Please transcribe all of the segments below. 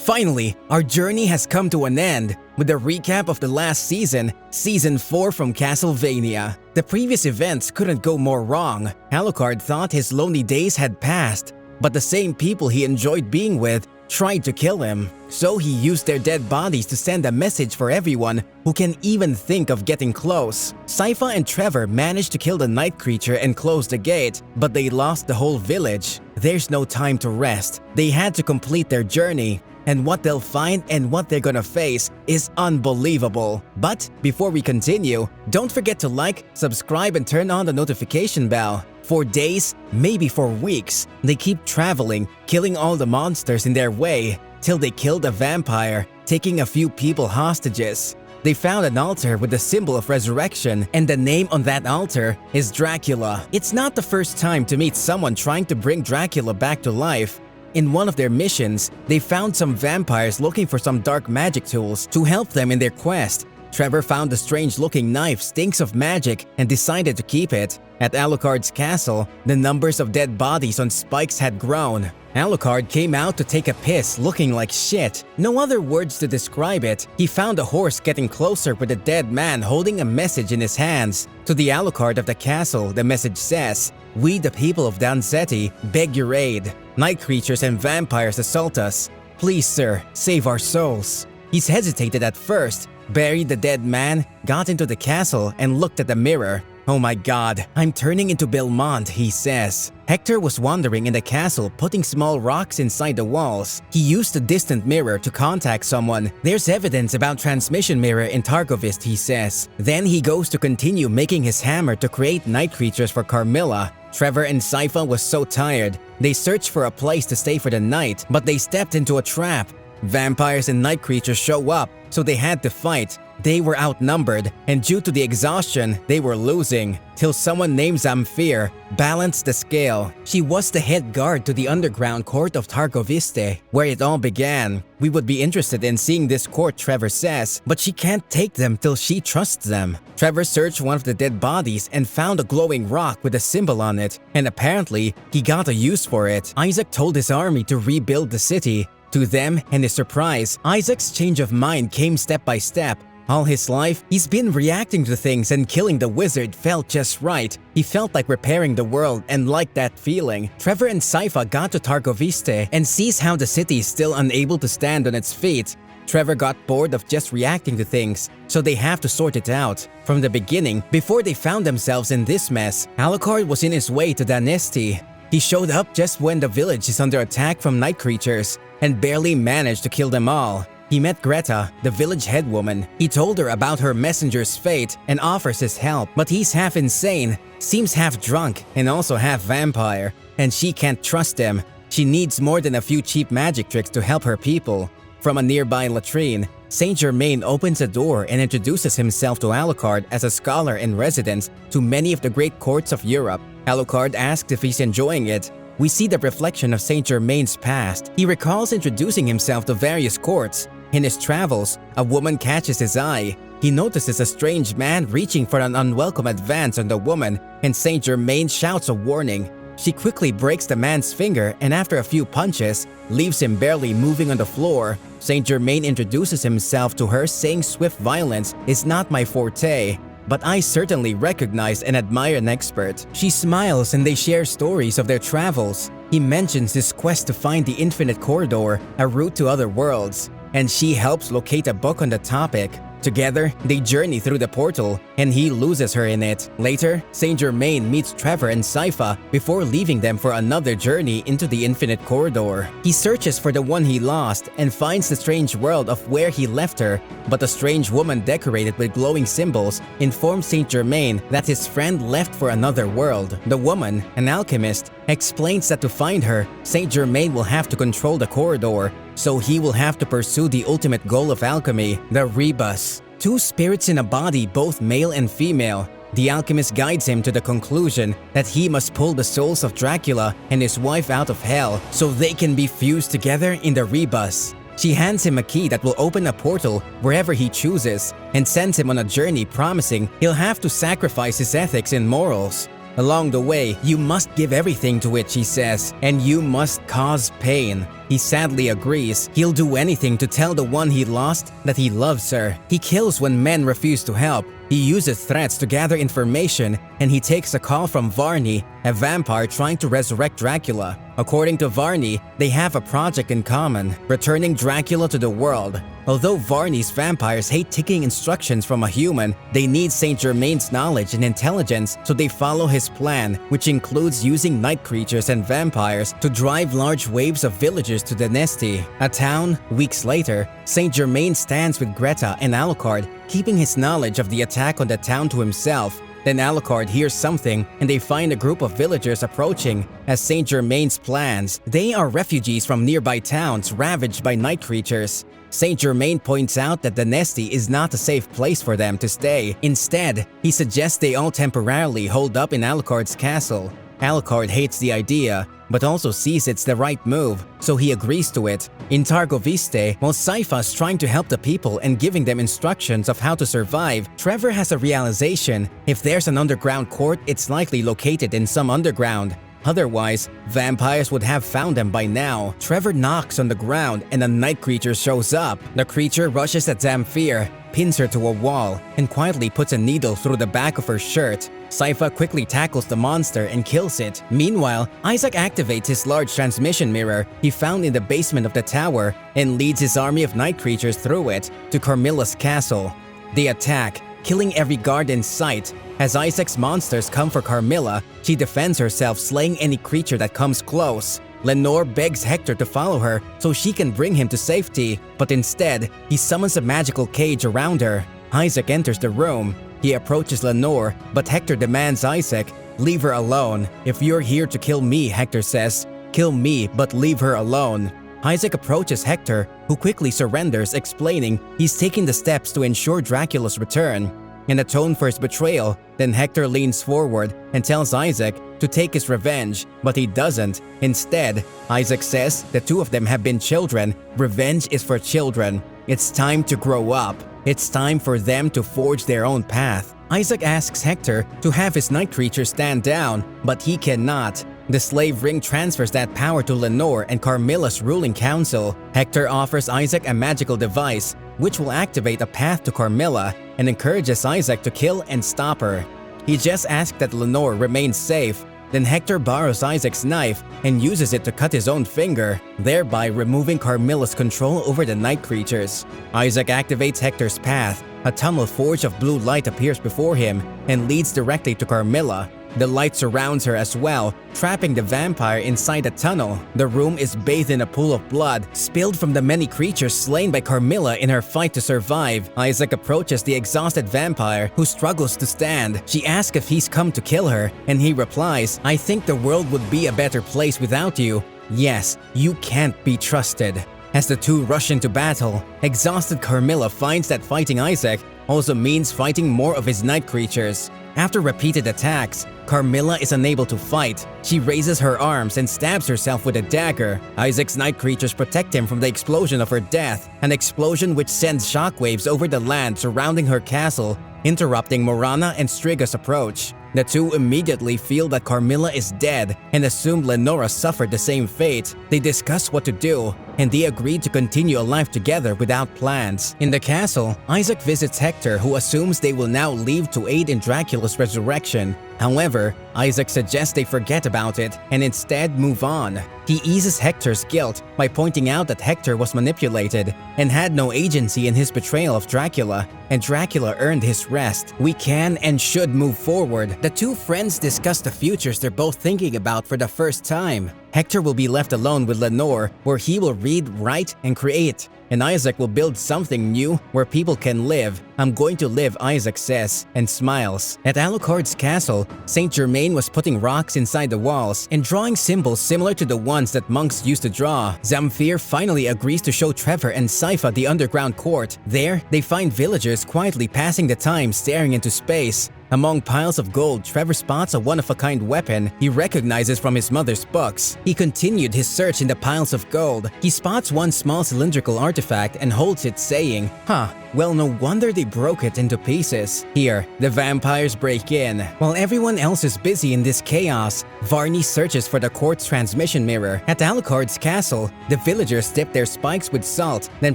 Finally, our journey has come to an end with a recap of the last season, Season 4 from Castlevania. The previous events couldn't go more wrong. Alucard thought his lonely days had passed, but the same people he enjoyed being with tried to kill him. So he used their dead bodies to send a message for everyone who can even think of getting close. Sypha and Trevor managed to kill the night creature and close the gate, but they lost the whole village. There's no time to rest. They had to complete their journey, and what they'll find and what they're gonna face is unbelievable. But before we continue, don't forget to like, subscribe, and turn on the notification bell. For days, maybe for weeks, they keep traveling, killing all the monsters in their way, till they killed a vampire, taking a few people hostages. They found an altar with the symbol of resurrection, and the name on that altar is Dracula. It's not the first time to meet someone trying to bring Dracula back to life. In one of their missions, they found some vampires looking for some dark magic tools to help them in their quest. Trevor found the strange-looking knife stinks of magic and decided to keep it. At Alucard's castle, the numbers of dead bodies on spikes had grown. Alucard came out to take a piss looking like shit. No other words to describe it. He found a horse getting closer with a dead man holding a message in his hands. To the Alucard of the castle, the message says, "We, the people of Danzetti, beg your aid. Night creatures and vampires assault us. Please, sir, save our souls." He's hesitated at first, buried the dead man, got into the castle, and looked at the mirror. "Oh my god, I'm turning into Belmont," he says. Hector was wandering in the castle, putting small rocks inside the walls. He used a distant mirror to contact someone. There's evidence about transmission mirror in Targoviste, he says. Then he goes to continue making his hammer to create night creatures for Carmilla. Trevor and Sypha was so tired. They searched for a place to stay for the night, but they stepped into a trap. Vampires and night creatures show up, so they had to fight. They were outnumbered, and due to the exhaustion, they were losing, till someone named Zamfir balanced the scale. She was the head guard to the underground court of Targoviste, where it all began. We would be interested in seeing this court, Trevor says, but she can't take them till she trusts them. Trevor searched one of the dead bodies and found a glowing rock with a symbol on it, and apparently, he got a use for it. Isaac told his army to rebuild the city. To them and his surprise, Isaac's change of mind came step by step. All his life, he's been reacting to things, and killing the wizard felt just right. He felt like repairing the world and liked that feeling. Trevor and Sypha got to Targoviste and sees how the city is still unable to stand on its feet. Trevor got bored of just reacting to things, so they have to sort it out. From the beginning, before they found themselves in this mess, Alucard was in his way to Danesti. He showed up just when the village is under attack from night creatures, and barely managed to kill them all. He met Greta, the village headwoman. He told her about her messenger's fate and offers his help, but he's half insane, seems half drunk, and also half vampire, and she can't trust him. She needs more than a few cheap magic tricks to help her people. From a nearby latrine, Saint Germain opens a door and introduces himself to Alucard as a scholar in residence to many of the great courts of Europe. Alucard asks if he's enjoying it. We see the reflection of Saint Germain's past. He recalls introducing himself to various courts. In his travels, a woman catches his eye. He notices a strange man reaching for an unwelcome advance on the woman, and Saint Germain shouts a warning. She quickly breaks the man's finger, and after a few punches, leaves him barely moving on the floor. Saint Germain introduces himself to her, saying swift violence is not my forte, but I certainly recognize and admire an expert. She smiles and they share stories of their travels. He mentions his quest to find the infinite corridor, a route to other worlds, and she helps locate a book on the topic. Together, they journey through the portal, and he loses her in it. Later, Saint Germain meets Trevor and Sypha before leaving them for another journey into the infinite corridor. He searches for the one he lost and finds the strange world of where he left her, but a strange woman decorated with glowing symbols informs Saint Germain that his friend left for another world. The woman, an alchemist, explains that to find her, Saint Germain will have to control the corridor, so he will have to pursue the ultimate goal of alchemy, the Rebis. Two spirits in a body, both male and female. The alchemist guides him to the conclusion that he must pull the souls of Dracula and his wife out of hell so they can be fused together in the Rebis. She hands him a key that will open a portal wherever he chooses and sends him on a journey, promising he'll have to sacrifice his ethics and morals. Along the way, you must give everything to it, she says, and you must cause pain. He sadly agrees. He'll do anything to tell the one he lost that he loves her. He kills when men refuse to help. He uses threats to gather information, and he takes a call from Varney, a vampire trying to resurrect Dracula. According to Varney, they have a project in common, returning Dracula to the world. Although Varney's vampires hate taking instructions from a human, they need Saint Germain's knowledge and intelligence, so they follow his plan, which includes using night creatures and vampires to drive large waves of villagers to Dèath, a town. Weeks later, Saint Germain stands with Greta and Alucard, keeping his knowledge of the attack on the town to himself. Then Alucard hears something, and they find a group of villagers approaching as Saint Germain's plans. They are refugees from nearby towns ravaged by night creatures. Saint Germain points out that Dèath is not a safe place for them to stay. Instead, he suggests they all temporarily hold up in Alucard's castle. Alucard hates the idea, but also sees it's the right move, so he agrees to it. In Targoviste, while Sypha's trying to help the people and giving them instructions of how to survive, Trevor has a realization: if there's an underground court, it's likely located in some underground. Otherwise, vampires would have found them by now. Trevor knocks on the ground and a night creature shows up. The creature rushes at Zamfir, pins her to a wall, and quietly puts a needle through the back of her shirt. Sypha quickly tackles the monster and kills it. Meanwhile, Isaac activates his large transmission mirror he found in the basement of the tower and leads his army of night creatures through it to Carmilla's castle. They attack, killing every guard in sight. As Isaac's monsters come for Carmilla, she defends herself, slaying any creature that comes close. Lenore begs Hector to follow her so she can bring him to safety, but instead, he summons a magical cage around her. Isaac enters the room. He approaches Lenore, but Hector demands Isaac, "Leave her alone. If you're here to kill me," Hector says, "kill me, but leave her alone." Isaac approaches Hector, who quickly surrenders, explaining he's taking the steps to ensure Dracula's return and atone for his betrayal. Then Hector leans forward and tells Isaac to take his revenge, but he doesn't. Instead, Isaac says the two of them have been children. Revenge is for children. It's time to grow up. It's time for them to forge their own path. Isaac asks Hector to have his night creature stand down, but he cannot. The slave ring transfers that power to Lenore and Carmilla's ruling council. Hector offers Isaac a magical device, which will activate a path to Carmilla, and encourages Isaac to kill and stop her. He just asks that Lenore remains safe. Then Hector borrows Isaac's knife and uses it to cut his own finger, thereby removing Carmilla's control over the night creatures. Isaac activates Hector's path. A tunnel forged of blue light appears before him and leads directly to Carmilla. The light surrounds her as well, trapping the vampire inside the tunnel. The room is bathed in a pool of blood, spilled from the many creatures slain by Carmilla in her fight to survive. Isaac approaches the exhausted vampire, who struggles to stand. She asks if he's come to kill her, and he replies, "I think the world would be a better place without you. Yes, you can't be trusted." As the two rush into battle, exhausted Carmilla finds that fighting Isaac also means fighting more of his night creatures. After repeated attacks, Carmilla is unable to fight. She raises her arms and stabs herself with a dagger. Isaac's night creatures protect him from the explosion of her death, an explosion which sends shockwaves over the land surrounding her castle, interrupting Morana and Striga's approach. The two immediately feel that Carmilla is dead and assume Lenora suffered the same fate. They discuss what to do, and they agree to continue a life together without plans. In the castle, Isaac visits Hector, who assumes they will now leave to aid in Dracula's resurrection. However, Isaac suggests they forget about it and instead move on. He eases Hector's guilt by pointing out that Hector was manipulated and had no agency in his betrayal of Dracula, and Dracula earned his rest. We can and should move forward. The two friends discuss the futures they're both thinking about for the first time. Hector will be left alone with Lenore, where he will read, write, and create. And Isaac will build something new where people can live. "I'm going to live," Isaac says, and smiles. At Alucard's castle, Saint Germain was putting rocks inside the walls and drawing symbols similar to the ones that monks used to draw. Zamfir finally agrees to show Trevor and Sypha the underground court. There, they find villagers quietly passing the time staring into space. Among piles of gold, Trevor spots a one-of-a-kind weapon he recognizes from his mother's books. He continued his search in the piles of gold. He spots one small cylindrical artifact and holds it, saying, "Huh, well, no wonder they broke it into pieces." Here, the vampires break in. While everyone else is busy in this chaos, Varney searches for the quartz transmission mirror. At Alucard's castle, the villagers dip their spikes with salt, then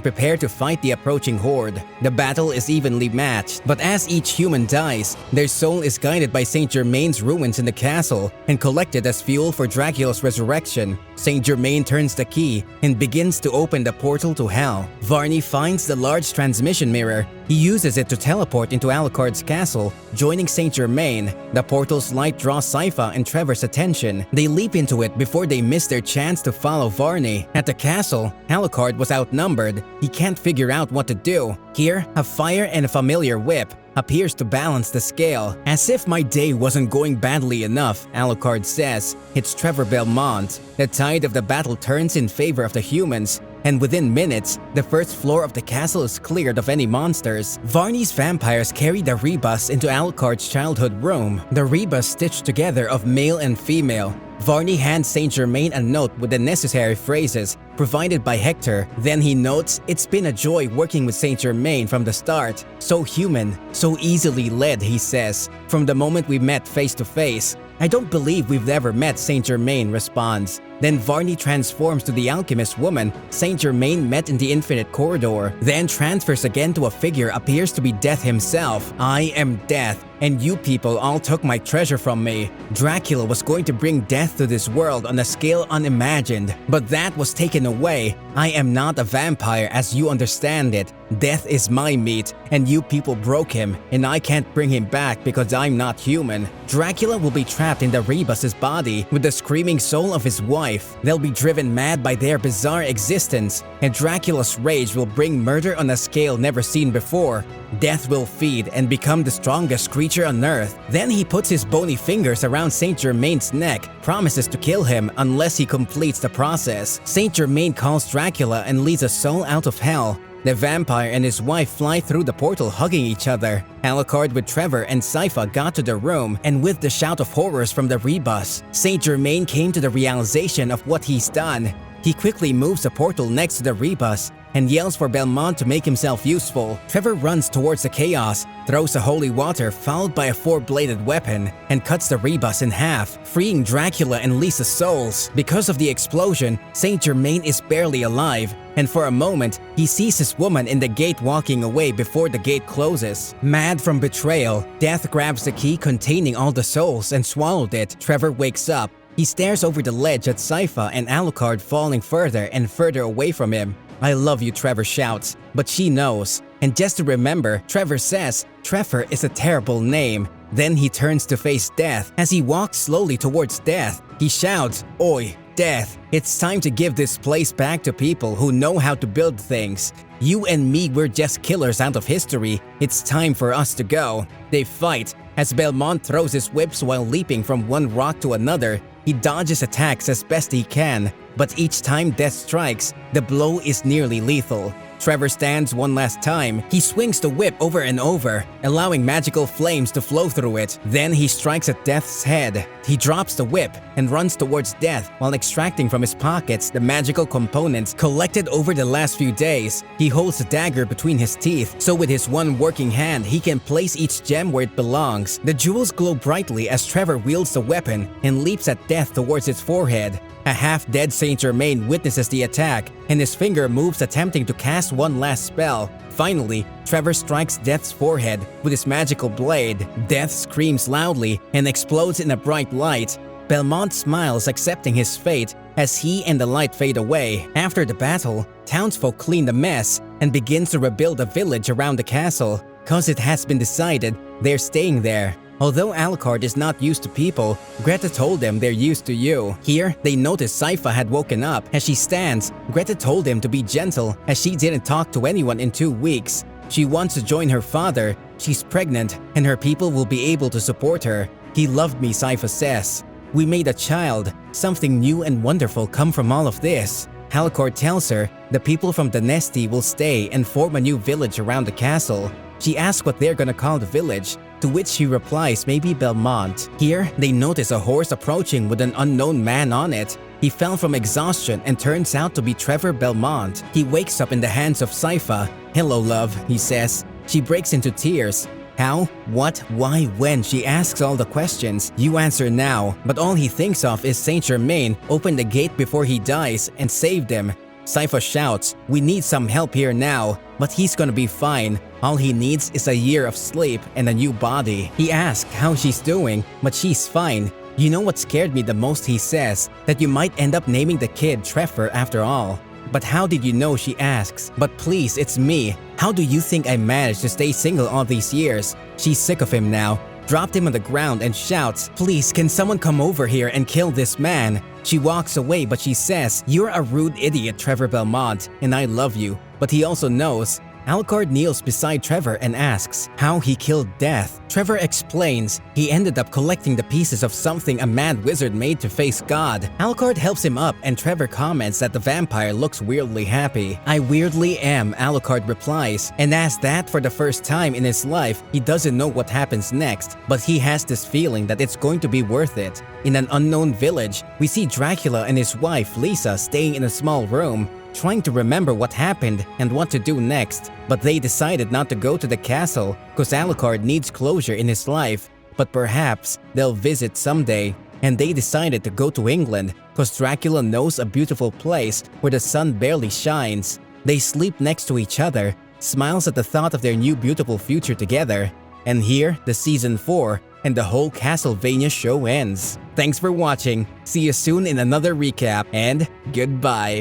prepare to fight the approaching horde. The battle is evenly matched, but as each human dies, their soul is guided by Saint Germain's ruins in the castle and collected as fuel for Dracula's resurrection. Saint Germain turns the key and begins to open the portal to hell. Varney finds the large transmission mirror. He uses it to teleport into Alucard's castle, joining Saint Germain. The portal's light draws Sypha and Trevor's attention. They leap into it before they miss their chance to follow Varney. At the castle, Alucard was outnumbered. He can't figure out what to do. Here, a fire and a familiar whip appears to balance the scale. "As if my day wasn't going badly enough," Alucard says. It's Trevor Belmont. The tide of the battle turns in favor of the humans, and within minutes, the first floor of the castle is cleared of any monsters. Varney's vampires carry the Rebis into Alucard's childhood room. The Rebis stitched together of male and female. Varney hands Saint Germain a note with the necessary phrases, provided by Hector. Then he notes, "It's been a joy working with Saint Germain from the start. So human, so easily led," he says. "From the moment we met face to face." "I don't believe we've ever met," Saint Germain responds. Then Varney transforms to the alchemist woman Saint Germain met in the Infinite Corridor, then transfers again to a figure appears to be Dèath himself. "I am Dèath, and you people all took my treasure from me. Dracula was going to bring death to this world on a scale unimagined, but that was taken away. I am not a vampire as you understand it. Dèath is my meat, and you people broke him, and I can't bring him back because I'm not human." Dracula will be trapped in the Rebis' body with the screaming soul of his wife. They'll be driven mad by their bizarre existence, and Dracula's rage will bring murder on a scale never seen before. Dèath will feed and become the strongest creature on Earth. Then he puts his bony fingers around Saint Germain's neck, promises to kill him unless he completes the process. Saint Germain calls Dracula and leads a soul out of hell. The vampire and his wife fly through the portal hugging each other. Alucard with Trevor and Sypha got to the room, and with the shout of horrors from the Rebis, Saint Germain came to the realization of what he's done. He quickly moves the portal next to the Rebis and yells for Belmont to make himself useful. Trevor runs towards the chaos, throws a holy water followed by a four-bladed weapon, and cuts the Rebis in half, freeing Dracula and Lisa's souls. Because of the explosion, Saint Germain is barely alive, and for a moment, he sees his woman in the gate walking away before the gate closes. Mad from betrayal, Dèath grabs the key containing all the souls and swallowed it. Trevor wakes up. He stares over the ledge at Sypha and Alucard falling further and further away from him. "I love you," Trevor shouts, but she knows. And just to remember, Trevor says, "Trevor is a terrible name." Then he turns to face Dèath. As he walks slowly towards Dèath, he shouts, "Oi, Dèath, it's time to give this place back to people who know how to build things. You and me were just killers out of history. It's time for us to go." They fight. As Belmont throws his whips while leaping from one rock to another, he dodges attacks as best he can, but each time Dèath strikes, the blow is nearly lethal. Trevor stands one last time. He swings the whip over and over, allowing magical flames to flow through it. Then he strikes at Dèath's head. He drops the whip and runs towards Dèath while extracting from his pockets the magical components collected over the last few days. He holds the dagger between his teeth, so with his one working hand, he can place each gem where it belongs. The jewels glow brightly as Trevor wields the weapon and leaps at Dèath towards its forehead. A half-dead Saint Germain witnesses the attack, and his finger moves attempting to cast one last spell. Finally, Trevor strikes Dèath's forehead with his magical blade. Dèath screams loudly and explodes in a bright light. Belmont smiles, accepting his fate as he and the light fade away. After the battle, townsfolk clean the mess and begins to rebuild a village around the castle. Cause it has been decided they're staying there. Although Alucard is not used to people, Greta told them they're used to you. Here, they notice Sypha had woken up. As she stands, Greta told him to be gentle as she didn't talk to anyone in 2 weeks. She wants to join her father. She's pregnant, and her people will be able to support her. "He loved me," Sypha says. "We made a child. Something new and wonderful come from all of this." Alucard tells her the people from the Nesti will stay and form a new village around the castle. She asks what they're gonna call the village. to which she replies maybe Belmont. Here, they notice a horse approaching with an unknown man on it. He fell from exhaustion and turns out to be Trevor Belmont. He wakes up in the hands of Sypha. "Hello, love," he says. She breaks into tears. How? What? Why? When? She asks all the questions. You answer now. But all he thinks of is Saint Germain opened the gate before he dies and saved him. Sypha shouts, "We need some help here now." But he's gonna be fine. All he needs is a year of sleep and a new body. He asks how she's doing, but she's fine. "You know what scared me the most," he says, "that you might end up naming the kid Trevor after all." "But how did you know?" she asks. "But please, it's me. How do you think I managed to stay single all these years?" She's sick of him now, dropped him on the ground and shouts, "Please, can someone come over here and kill this man?" She walks away, but she says, "You're a rude idiot, Trevor Belmont, and I love you." But he also knows. Alucard kneels beside Trevor and asks how he killed Dèath. Trevor explains he ended up collecting the pieces of something a mad wizard made to face God. Alucard helps him up and Trevor comments that the vampire looks weirdly happy. "I weirdly am," Alucard replies, and as that for the first time in his life, he doesn't know what happens next, but he has this feeling that it's going to be worth it. In an unknown village, we see Dracula and his wife Lisa staying in a small room, trying to remember what happened and what to do next. But they decided not to go to the castle because Alucard needs closure in his life. But perhaps they'll visit someday. And they decided to go to England because Dracula knows a beautiful place where the sun barely shines. They sleep next to each other, smiles at the thought of their new beautiful future together. And here, the season 4 and the whole Castlevania show ends. Thanks for watching. See you soon in another recap, and goodbye.